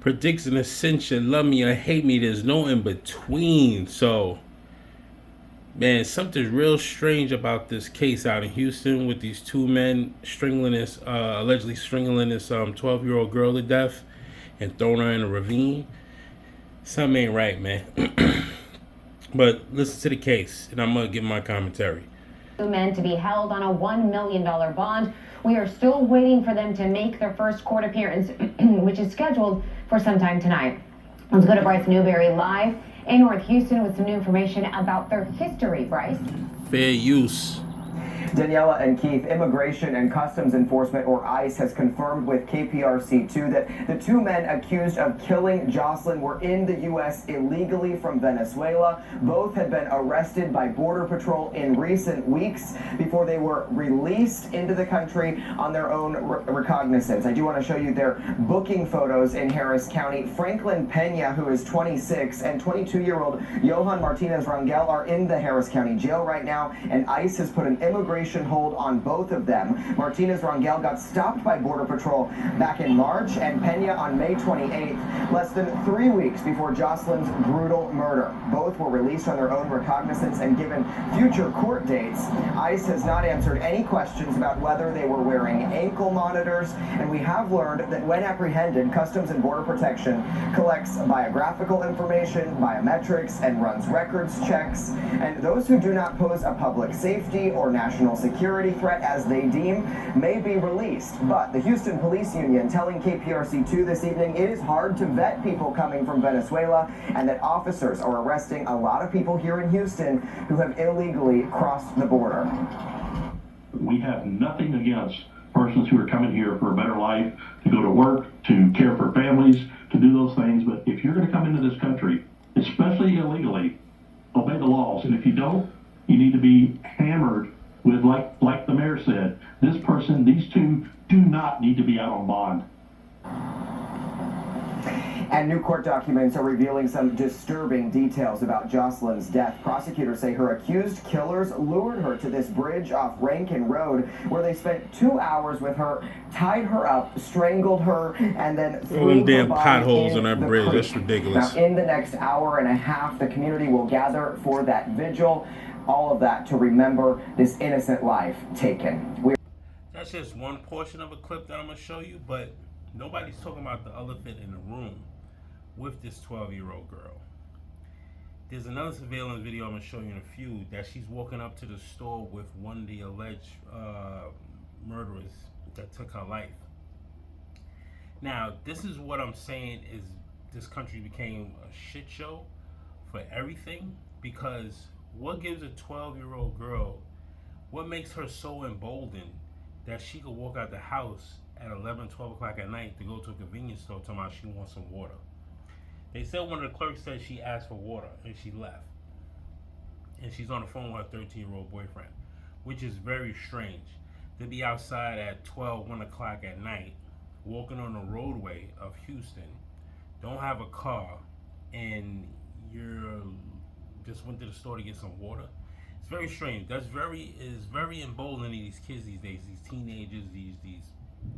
predicts an ascension. Love me or hate me. There's no in between. So, man, something's real strange about this case out in Houston with these two men allegedly strangling this 12-year-old girl to death and throwing her in a ravine. Something ain't right, man. But listen to the case, and I'm gonna give my commentary. Two men to be held on a $1 million bond. We are still waiting for them to make their first court appearance, which is scheduled for sometime tonight. Let's go to Bryce Newberry live in North Houston with some new information about their history. Bryce. Fair use. Daniela and Keith, Immigration and Customs Enforcement, or ICE, has confirmed with KPRC2 that the two men accused of killing Jocelyn were in the U.S. illegally from Venezuela. Both had been arrested by Border Patrol in recent weeks before they were released into the country on their own recognizance. I do want to show you their booking photos in Harris County. Franklin Pena, who is 26, and 22-year-old Johan Martinez Rangel are in the Harris County jail right now, and ICE has put an immigration hold on both of them. Martinez Rangel got stopped by Border Patrol back in March, and Pena on May 28th, less than 3 weeks before Jocelyn's brutal murder. Both were released on their own recognizance and given future court dates. ICE has not answered any questions about whether they were wearing ankle monitors, and we have learned that when apprehended, Customs and Border Protection collects biographical information, biometrics, and runs records checks, and those who do not pose a public safety or national security threat as they deem may be released. But the Houston Police Union telling KPRC2 this evening it is hard to vet people coming from Venezuela, and that officers are arresting a lot of people here in Houston who have illegally crossed the border. We have nothing against persons who are coming here for a better life, to go to work, to care for families, to do those things. But if you're going to come into this country, especially illegally, obey the laws. And if you don't, you need to be hammered with, like the mayor said, these two do not need to be out on bond. And new court documents are revealing some disturbing details about Jocelyn's death. Prosecutors say her accused killers lured her to this bridge off Rankin Road, where they spent 2 hours with her, tied her up, strangled her, and then threw her damn body potholes on in that the bridge. creek. That's ridiculous. Now, in the next hour and a half, the community will gather for that vigil. All of that to remember this innocent life taken. That's just one portion of a clip that I'm going to show you, but nobody's talking about the elephant in the room with this 12-year-old girl. There's another surveillance video I'm going to show you in a few that she's walking up to the store with one of the alleged murderers that took her life. Now, this is what I'm saying is this country became a shit show for everything, because what gives a 12-year-old girl, what makes her so emboldened that she could walk out the house at 11, 12 o'clock at night to go to a convenience store talking about she wants some water? They said one of the clerks said she asked for water and she left. And she's on the phone with her 13-year-old boyfriend, which is very strange. To be outside at 12, 1 o'clock at night, walking on the roadway of Houston, don't have a car, and you're just went to the store to get some water. It's very strange. Is very emboldening these kids these days, these teenagers, these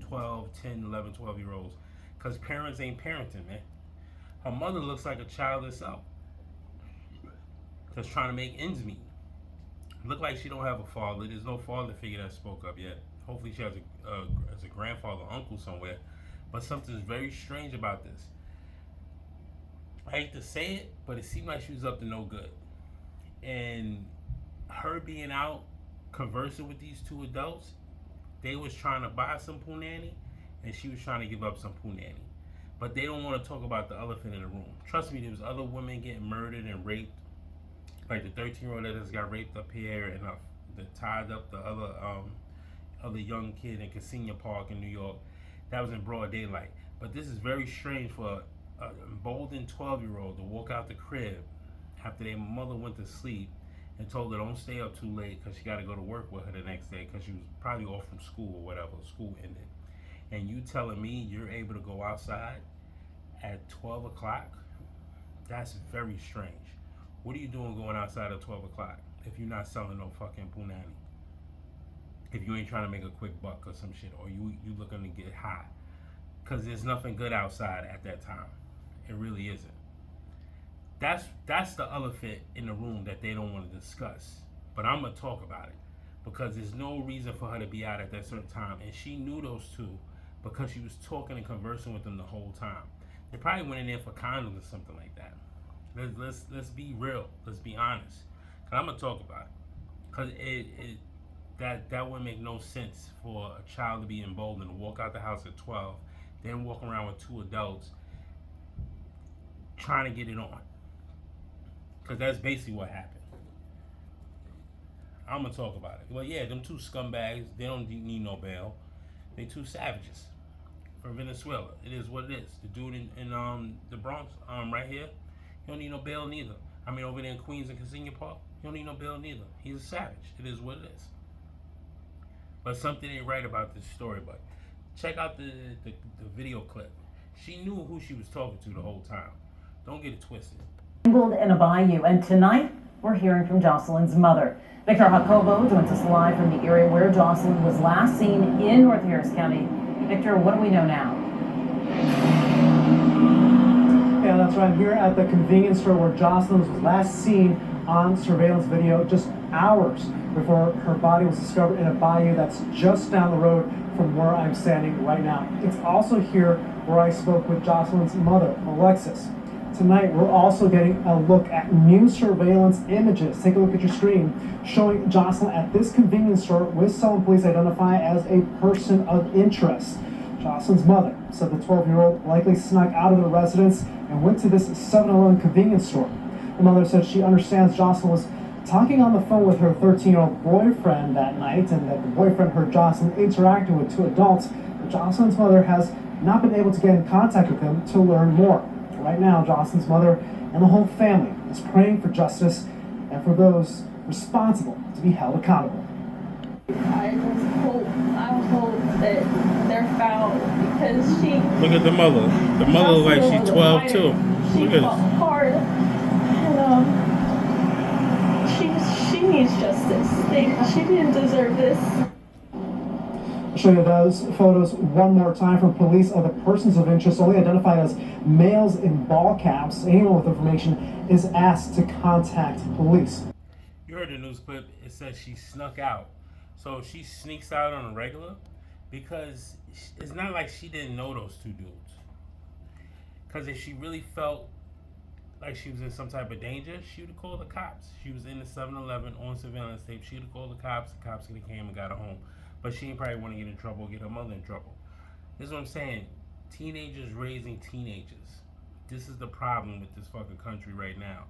12, 10, 11, 12-year-olds, because parents ain't parenting, man. Her mother looks like a child herself, just trying to make ends meet. Look like she don't have a father. There's no father figure that spoke up yet. Hopefully she has a grandfather, uncle somewhere. But something's very strange about this. I hate to say it, but it seemed like she was up to no good. And her being out conversing with these two adults, they was trying to buy some punani, and she was trying to give up some punani. But they don't want to talk about the elephant in the room. Trust me, there was other women getting murdered and raped, like the 13-year-old that just got raped up here, and that tied up the other young kid in Casino Park in New York. That was in broad daylight. But this is very strange for an emboldened 12-year-old to walk out the crib after their mother went to sleep and told her don't stay up too late because she got to go to work with her the next day because she was probably off from school or whatever. School ended. And you telling me you're able to go outside at 12 o'clock? That's very strange. What are you doing going outside at 12 o'clock if you're not selling no fucking punani? If you ain't trying to make a quick buck or some shit, or you looking to get high. because there's nothing good outside at that time. It really isn't. That's the elephant in the room that they don't want to discuss. But I'm gonna talk about it because there's no reason for her to be out at that certain time, and she knew those two because she was talking and conversing with them the whole time. They probably went in there for condoms or something like that. Let's be real. Let's be honest. Cause I'm gonna talk about it. Cause that would make no sense for a child to be emboldened to walk out the house at 12, then walk around with two adults trying to get it on. Cause that's basically what happened. I'm gonna talk about it. Well, yeah, them two scumbags, they don't need no bail. They two savages from Venezuela. It is what it is. The dude in the Bronx, right here, he don't need no bail neither. I mean, over there in Queens and Casino Park, he don't need no bail neither. He's a savage. It is what it is. But something ain't right about this story. But check out the video clip. She knew who she was talking to the whole time. Don't get it twisted. In a bayou, and tonight we're hearing from Jocelyn's mother. Victor Jacobo joins us live from the area where Jocelyn was last seen in North Harris County. Victor, what do we know now? Yeah, that's right. I'm here at the convenience store where Jocelyn was last seen on surveillance video just hours before her body was discovered in a bayou that's just down the road from where I'm standing right now. It's also here where I spoke with Jocelyn's mother, Alexis. Tonight, we're also getting a look at new surveillance images. Take a look at your screen, showing Jocelyn at this convenience store with someone police identify as a person of interest. Jocelyn's mother said the 12-year-old likely snuck out of the residence and went to this 7-Eleven convenience store. The mother said she understands Jocelyn was talking on the phone with her 13-year-old boyfriend that night, and that the boyfriend heard Jocelyn interacting with two adults, but Jocelyn's mother has not been able to get in contact with him to learn more. Right now, Jocelyn's mother and the whole family is praying for justice and for those responsible to be held accountable. I hope that they're found because she. Look at the mother. The mother looks like she's 12 too. She Look at fought this. hard, and she needs justice. She didn't deserve this. I'll show you those photos one more time from police of the persons of interest only identified as males in ball caps. Anyone with information is asked to contact police. You heard the news clip. It says she snuck out. So she sneaks out on a regular because it's not like she didn't know those two dudes. Because if she really felt like she was in some type of danger, she would have called the cops. She was in the 7-Eleven on surveillance tape. She would have called the cops. The cops could have came and got her home. But she ain't probably want to get in trouble or get her mother in trouble. This is what I'm saying. Teenagers raising teenagers. This is the problem with this fucking country right now.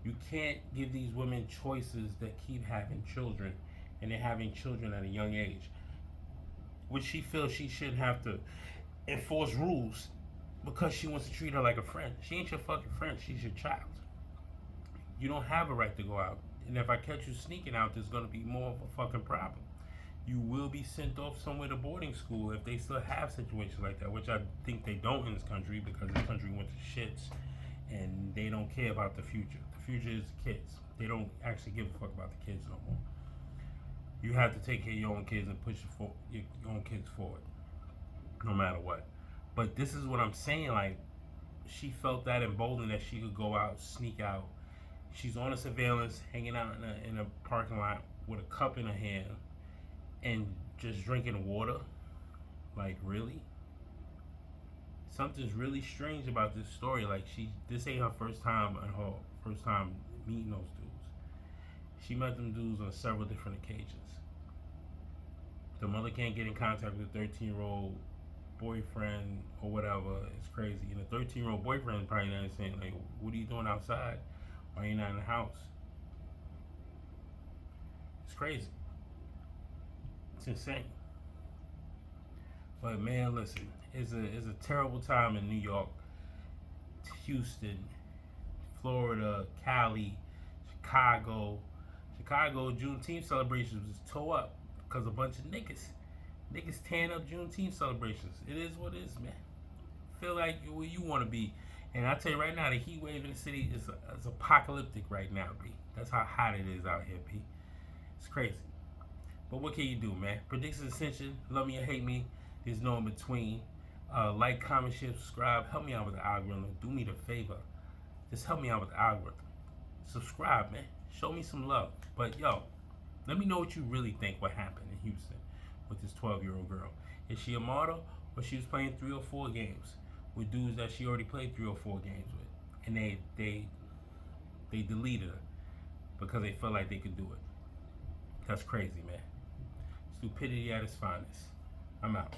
You can't give these women choices that keep having children, and they're having children at a young age. Which she feels she shouldn't have to enforce rules because she wants to treat her like a friend. She ain't your fucking friend. She's your child. You don't have a right to go out. And if I catch you sneaking out, there's going to be more of a fucking problem. You will be sent off somewhere to boarding school if they still have situations like that, which I think they don't in this country because this country went to shits and they don't care about the future. The future is the kids. They don't actually give a fuck about the kids no more. You have to take care of your own kids and push your own kids forward, no matter what. But this is what I'm saying, like, she felt that emboldened that she could go out, sneak out. She's on a surveillance, hanging out in a parking lot with a cup in her hand and just drinking water. Like, really? Something's really strange about this story. Like, this ain't her first time meeting those dudes. She met them dudes on several different occasions. The mother can't get in contact with a 13-year-old boyfriend or whatever. It's crazy. And the 13-year-old boyfriend probably not saying, like, what are you doing outside? Why are you not in the house? It's crazy. It's insane. But man, listen, it's a terrible time in New York, Houston, Florida, Cali, Chicago. Juneteenth celebrations was tore up because a bunch of niggas tearing up Juneteenth celebrations. It is what it is, man. Feel like where you want to be. And I tell you right now, the heat wave in the city is apocalyptic right now, B. That's how hot it is out here, B. It's crazy. But what can you do, man? Predictions Ascension, love me or hate me. There's no in between. Like, comment, share, subscribe. Help me out with the algorithm. Do me the favor. Just help me out with the algorithm. Subscribe, man. Show me some love. But yo, let me know what you really think what happened in Houston with this 12-year-old girl. Is she a model, or she was playing 3 or 4 games with dudes that she already played 3 or 4 games with, and they deleted her because they felt like they could do it? That's crazy, man. Stupidity at its finest. I'm out.